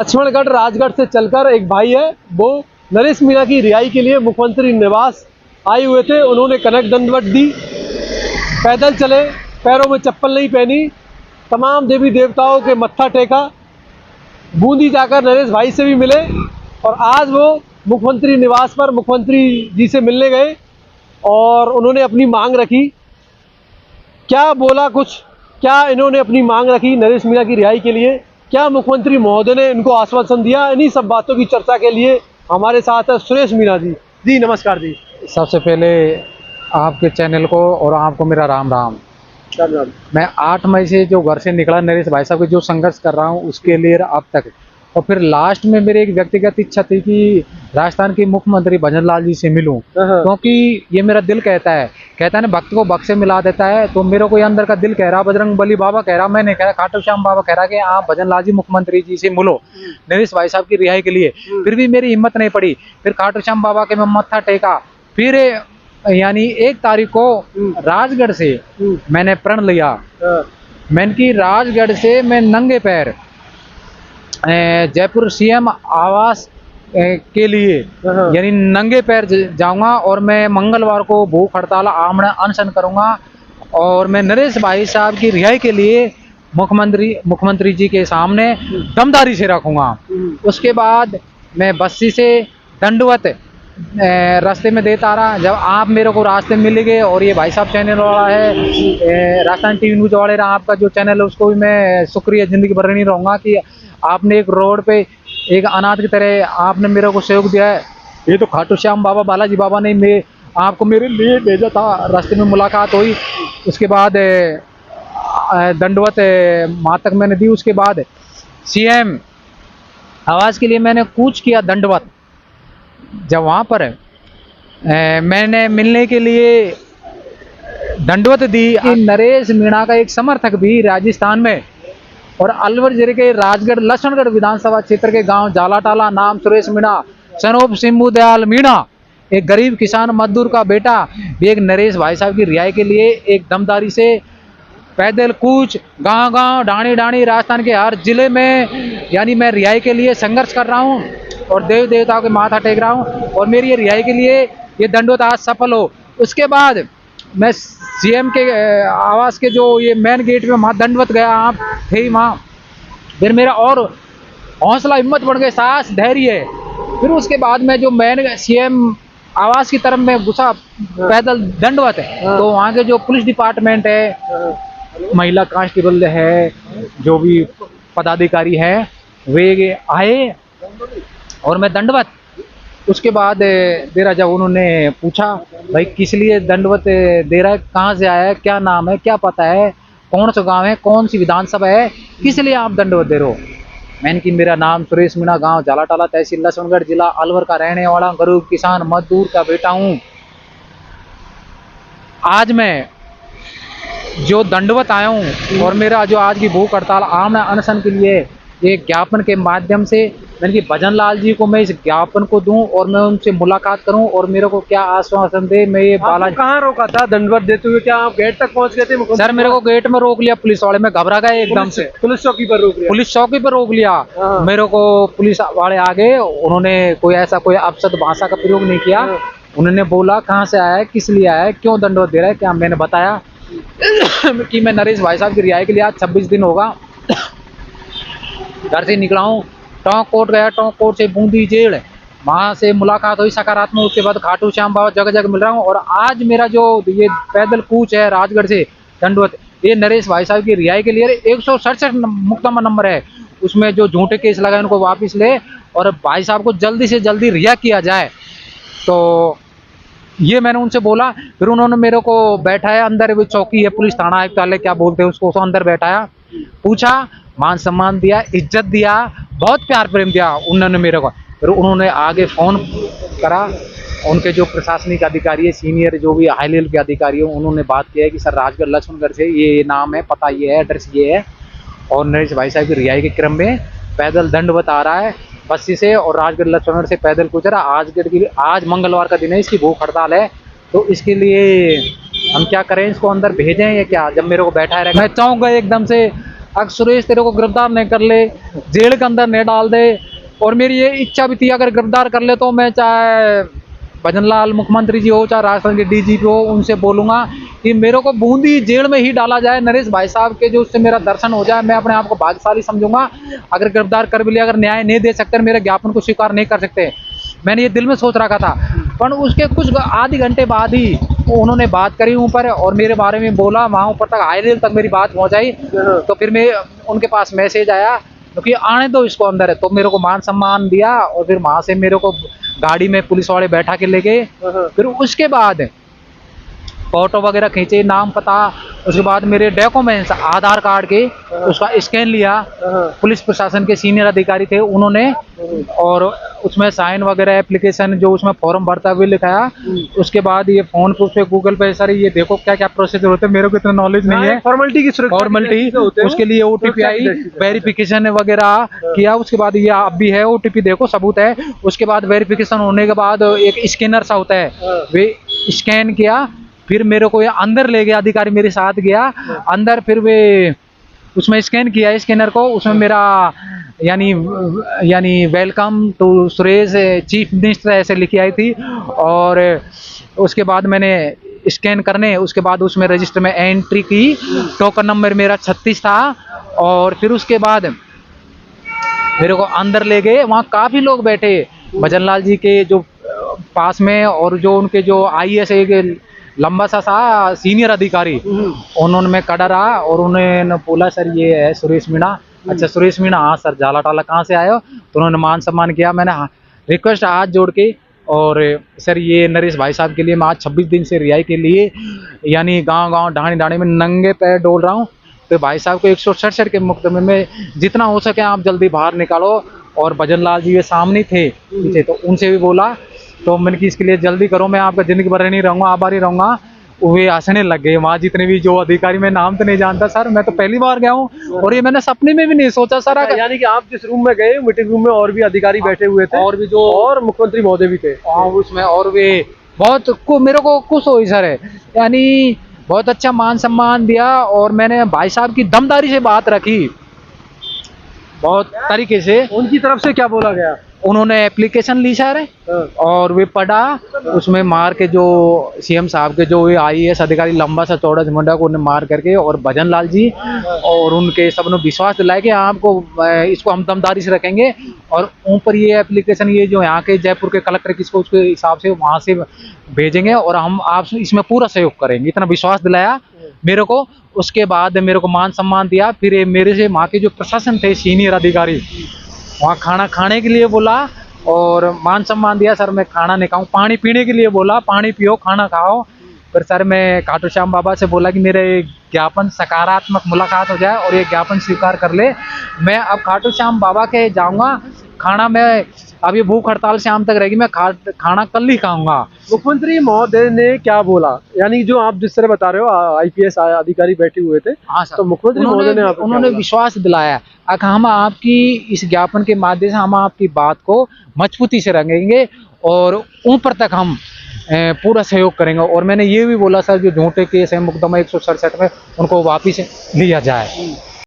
लक्ष्मणगढ़ राजगढ़ से चलकर एक भाई है, वो नरेश मीणा की रिहाई के लिए मुख्यमंत्री निवास आए हुए थे। उन्होंने कनक दंडवत दी, पैदल चले, पैरों में चप्पल नहीं पहनी, तमाम देवी देवताओं के मत्था टेका, बूंदी जाकर नरेश भाई से भी मिले और आज वो मुख्यमंत्री निवास पर मुख्यमंत्री जी से मिलने गए और उन्होंने अपनी मांग रखी। क्या बोला कुछ, क्या इन्होंने अपनी मांग रखी नरेश मीणा की रिहाई के लिए, क्या मुख्यमंत्री महोदय ने इनको आश्वासन दिया, इन्हीं सब बातों की चर्चा के लिए हमारे साथ है सुरेश मीणा जी। जी नमस्कार जी। सबसे पहले आपके चैनल को और आपको मेरा राम राम। मैं 8 मई से जो घर से निकला नरेश भाई साहब के जो संघर्ष कर रहा हूँ उसके लिए अब तक, और फिर लास्ट में मेरी एक व्यक्तिगत इच्छा थी कि राजस्थान के मुख्यमंत्री भजन लाल जी से मिलूं, क्योंकि ये मेरा दिल कहता है ना भक्त को भक्त से मिला देता है। तो मेरे को ये अंदर का दिल कह रहा, बजरंग बली बाबा कह रहा, मैंने कह रहा, खाटू श्याम बाबा कह रहा कि आप भजन लाल जी मुख्यमंत्री जी से मिलो नरेश भाई साहब की रिहाई के लिए। फिर भी मेरी हिम्मत नहीं पड़ी, फिर खाटू श्याम बाबा के मैं मत्था टेका। फिर यानी 1 तारीख को राजगढ़ से मैंने प्रण लिया। मैंने की राजगढ़ से मैं नंगे पैर जयपुर सीएम आवास के लिए यानी नंगे पैर जाऊंगा और मैं मंगलवार को भूख हड़ताल आमरण अनशन करूंगा और मैं नरेश भाई साहब की रिहाई के लिए मुख्यमंत्री जी के सामने दमदारी से रखूंगा। उसके बाद मैं बस्सी से दंडवत रास्ते में देता रहा। जब आप मेरे को रास्ते में मिल गए और ये भाई साहब चैनल वाला है राजस्थान टीवी न्यूज वाले रहा, आपका जो चैनल है उसको भी मैं शुक्रिया जिंदगी भर नहीं रहूँगा कि आपने एक रोड पे एक अनाथ की तरह आपने मेरे को सहयोग दिया है। ये तो खाटू श्याम बाबा बालाजी बाबा ने मैं आपको मेरे लिए भेजा था। रास्ते में मुलाकात हुई, उसके बाद दंडवत माँ तक मैंने दी। उसके बाद सीएम आवास के लिए मैंने कूच किया दंडवत। जब वहाँ पर मैंने मिलने के लिए दंडवत दी, नरेश मीणा का एक समर्थक भी राजस्थान में और अलवर जिले के राजगढ़ लक्ष्मणगढ़ विधानसभा क्षेत्र के गांव जालाटाला, नाम सुरेश मीणा, सनोप सिंबू दयाल मीणा, एक गरीब किसान मजदूर का बेटा भी एक नरेश भाई साहब की रिहाई के लिए एक दमदारी से पैदल कूच गांव-गांव डाणी राजस्थान के हर जिले में यानी मैं रिहाई के लिए संघर्ष कर रहा हूं और देव देवताओं के माथा टेक रहा हूं और मेरी ये रिहाई के लिए ये दंडवत आज सफल हो। उसके बाद मैं सीएम के आवास के जो ये मेन गेट में वहाँ दंडवत गया, आप थे ही वहाँ। फिर मेरा और हौसला हिम्मत बढ़ गया, साहस धैर्य है। फिर उसके बाद मैं जो मेन सीएम आवास की तरफ में घुसा पैदल दंडवत है, तो वहाँ के जो पुलिस डिपार्टमेंट है, महिला कांस्टेबल है, जो भी पदाधिकारी है वे आए और मैं दंडवत। उसके बाद दे रहा, जब उन्होंने पूछा भाई किस लिए दंडवत दे रहा है, कहाँ से आया है, क्या नाम है, क्या पता है, कौन सा गांव है, कौन सी विधानसभा है, किस लिए आप दंडवत दे रहे हो। मैंने कि मेरा नाम सुरेश मीणा, गांव जालाटाला, तहसील लक्ष्मणगढ़, जिला अलवर का रहने वाला गरीब किसान मजदूर का बेटा हूँ। आज मैं जो दंडवत आया हूँ और मेरा जो आज की भूख हड़ताल आमरण अनशन के लिए एक ज्ञापन के माध्यम से मैंने कि भजन लाल जी को मैं इस ज्ञापन को दूं और मैं उनसे मुलाकात करूं और मेरे को क्या आश्वासन दे। मैं ये बालाजी कहाँ रोका था दंडवत देते हुए, क्या आप गेट तक पहुंच गए थे? सर मेरे को गेट में रोक लिया पुलिस वाले, मैं घबरा गया एकदम से। पुलिस चौकी पर रोक लिया? पुलिस चौकी पर रोक लिया। मेरे को पुलिस वाले आ गए, उन्होंने कोई ऐसा कोई अपशब्द भाषा का प्रयोग नहीं किया। उन्होंने बोला कहाँ से आया है, किस लिए आया है, क्यों दंडवत दे रहा है, क्या मैंने बताया कि मैं नरेश भाई साहब की रिहाई के लिए आज 26 दिन होगा घर से निकला हूँ। टोंक कोर्ट गया, टोंक कोर्ट से बूंदी जेल, वहाँ से मुलाकात हुई सकारात्मक। उसके बाद खाटू श्याम बाबा जगह जगह मिल रहा हूँ और आज मेरा जो ये पैदल कूच है राजगढ़ से दंडवत, ये नरेश भाई साहब की रिहाई के लिए 167 मुकदमा नंबर है। उसमें जो झूठे केस लगाए उनको वापस ले और भाई साहब को जल्दी से जल्दी रिहा किया जाए। तो ये मैंने उनसे बोला। फिर उन्होंने मेरे को बैठाया, अंदर भी चौकी है पुलिस थाना आयुक्तालय क्या बोलते हैं उसको, अंदर बैठाया, पूछा, मान सम्मान दिया, इज्जत दिया, बहुत प्यार प्रेम दिया उन्होंने मेरे को। फिर उन्होंने आगे फोन करा, उनके जो प्रशासनिक अधिकारी है, सीनियर जो भी हाई लेवल के अधिकारी है, उन्होंने बात किया है कि सर राजगढ़ लक्ष्मणगढ़ से ये नाम है, पता ये है, एड्रेस ये है और नरेश भाई साहब की रिहाई के क्रम में पैदल दंडवत आ रहा है बस्सी से और राजगढ़ लक्ष्मणगढ़ से पैदल गुजरा। आज मंगलवार का दिन है, इसकी भूख हड़ताल है, तो इसके लिए हम क्या करें, इसको अंदर भेजें या क्या। जब मेरे को बैठा है मैं चौंक गए एकदम से, अगर सुरेश तेरे को गिरफ्तार नहीं कर ले, जेल के अंदर नहीं डाल दे, और मेरी ये इच्छा भी थी अगर गिरफ्तार कर ले तो मैं चाहे भजन लाल मुख्यमंत्री जी हो, चाहे राजस्थान के डीजीपी हो, उनसे बोलूंगा कि मेरे को बूंदी जेल में ही डाला जाए, नरेश भाई साहब के जो उससे मेरा दर्शन हो जाए, मैं अपने आप को भाग्यशाली समझूंगा। अगर गिरफ्तार कर भी लिया, अगर न्याय नहीं दे सकते, मेरे ज्ञापन को स्वीकार नहीं कर सकते, मैंने ये दिल में सोच रखा था। पर उसके कुछ आधे घंटे बाद ही उन्होंने बात करी ऊपर और मेरे बारे में बोला, वहाँ ऊपर तक हाई लेवल तक मेरी बात पहुँचाई। तो फिर मैं उनके पास मैसेज आया क्योंकि आने दो इसको अंदर है, तो मेरे को मान सम्मान दिया और फिर वहाँ से मेरे को गाड़ी में पुलिस वाले बैठा के ले गए। फिर उसके बाद फोटो वगैरह खींचे, नाम पता, उसके बाद मेरे डॉक्यूमेंट्स आधार कार्ड के उसका स्कैन लिया। पुलिस प्रशासन के सीनियर अधिकारी थे उन्होंने, और उसमें साइन वगैरह एप्लीकेशन जो उसमें फॉर्म भरता हुए लिखाया। उसके बाद ये फोन पे उसपे गूगल पे सर ये देखो क्या क्या प्रोसीजर होते हैं, मेरे को इतना नॉलेज नहीं है। फॉर्मेलिटी की फॉर्मेलिटी उसके लिए ओटीपी आई, वेरिफिकेशन वगैरह किया। उसके बाद ये अब भी है ओटीपी, देखो सबूत है। उसके बाद वेरिफिकेशन होने के बाद एक स्कैनर सा होता है, वे स्कैन किया। फिर मेरे को ये अंदर ले गया, अधिकारी मेरे साथ गया अंदर। फिर वे उसमें स्कैन किया स्कैनर को, उसमें मेरा यानी welcome to Suresh chief minister ऐसे लिखी आई थी। और उसके बाद मैंने स्कैन करने, उसके बाद उसमें रजिस्टर में एंट्री की। टोकन नंबर मेरा 36 था। और फिर उसके बाद मेरे को अंदर ले गए, वहाँ काफ़ी लोग बैठे भजन लाल जी के जो पास में, और जो उनके जो आईएएस एक लंबा सा सीनियर अधिकारी, उन्होंने मैं खड़ा रहा और उन्होंने बोला सर ये है सुरेश मीणा। अच्छा सुरेश मीणा, हाँ सर, झाला टाला कहाँ से आए हो? तो उन्होंने मान सम्मान किया। मैंने रिक्वेस्ट हाथ जोड़ के, और सर ये नरेश भाई साहब के लिए मैं आज 26 दिन से रिहाई के लिए यानी गांव ढाणी ढाणी में नंगे पैर डोल रहा हूँ। तो भाई साहब को 167 के मुकदमे में जितना हो सके आप जल्दी बाहर निकालो। और भजन लाल जी ये सामने थे पीछे, तो उनसे भी बोला, तो मैंने कि इसके लिए जल्दी करो, मैं आपका जिंदगी भर नहीं रहूँगा, आभारी रहूँगा। वे हंसने लग गए वहाँ जितने भी जो अधिकारी, मैं नाम तो नहीं जानता सर, मैं तो पहली बार गया हूँ और ये मैंने सपने में भी नहीं सोचा सर। यानी कि आप जिस रूम में गए, मीटिंग रूम में और भी अधिकारी बैठे हुए थे, और भी जो और मुख्यमंत्री महोदय भी थे उसमें, और वे बहुत मेरे को खुश हुई सर है, यानी बहुत अच्छा मान सम्मान दिया। और मैंने भाई साहब की दमदारी से बात रखी बहुत तरीके से। उनकी तरफ से क्या बोला गया? उन्होंने एप्लीकेशन ली सर, और वे पढ़ा, उसमें मार के जो सीएम साहब के जो आईएएस अधिकारी लंबा सा चौड़ा झुंडा को उन्हें मार करके, और भजन लाल जी और उनके सबने विश्वास दिलाया कि आपको इसको हम दमदारी से रखेंगे। और ऊपर ये एप्लीकेशन ये जो यहाँ के जयपुर के कलेक्टर किसको उसके हिसाब से वहाँ से भेजेंगे और हम आप इसमें पूरा सहयोग करेंगे, इतना विश्वास दिलाया मेरे को। उसके बाद मेरे को मान सम्मान दिया। फिर मेरे से वहाँ के जो प्रशासन थे सीनियर अधिकारी, वहाँ खाना खाने के लिए बोला और मान सम्मान दिया। सर मैं खाना नहीं खाऊं, पानी पीने के लिए बोला, पानी पियो खाना खाओ। फिर सर मैं खाटू श्याम बाबा से बोला कि मेरे ज्ञापन सकारात्मक मुलाकात हो जाए और ये ज्ञापन स्वीकार कर ले। मैं अब खाटू श्याम बाबा के जाऊंगा, खाना मैं अब ये भूख हड़ताल शाम तक रहेगी, मैं खाना कल ही खाऊंगा। मुख्यमंत्री महोदय ने क्या बोला? यानी जो आप जिस तरह बता रहे हो आईपीएस अधिकारी बैठे हुए थे, हाँ सर, तो मुख्यमंत्री महोदय ने उन्होंने विश्वास दिलाया कि हम आपकी इस ज्ञापन के माध्यम से हम आपकी बात को मजबूती से रखेंगे और ऊपर तक हम पूरा सहयोग करेंगे। और मैंने ये भी बोला सर जो झूठे केस है मुकदमा 167 में, उनको वापिस लिया जाए।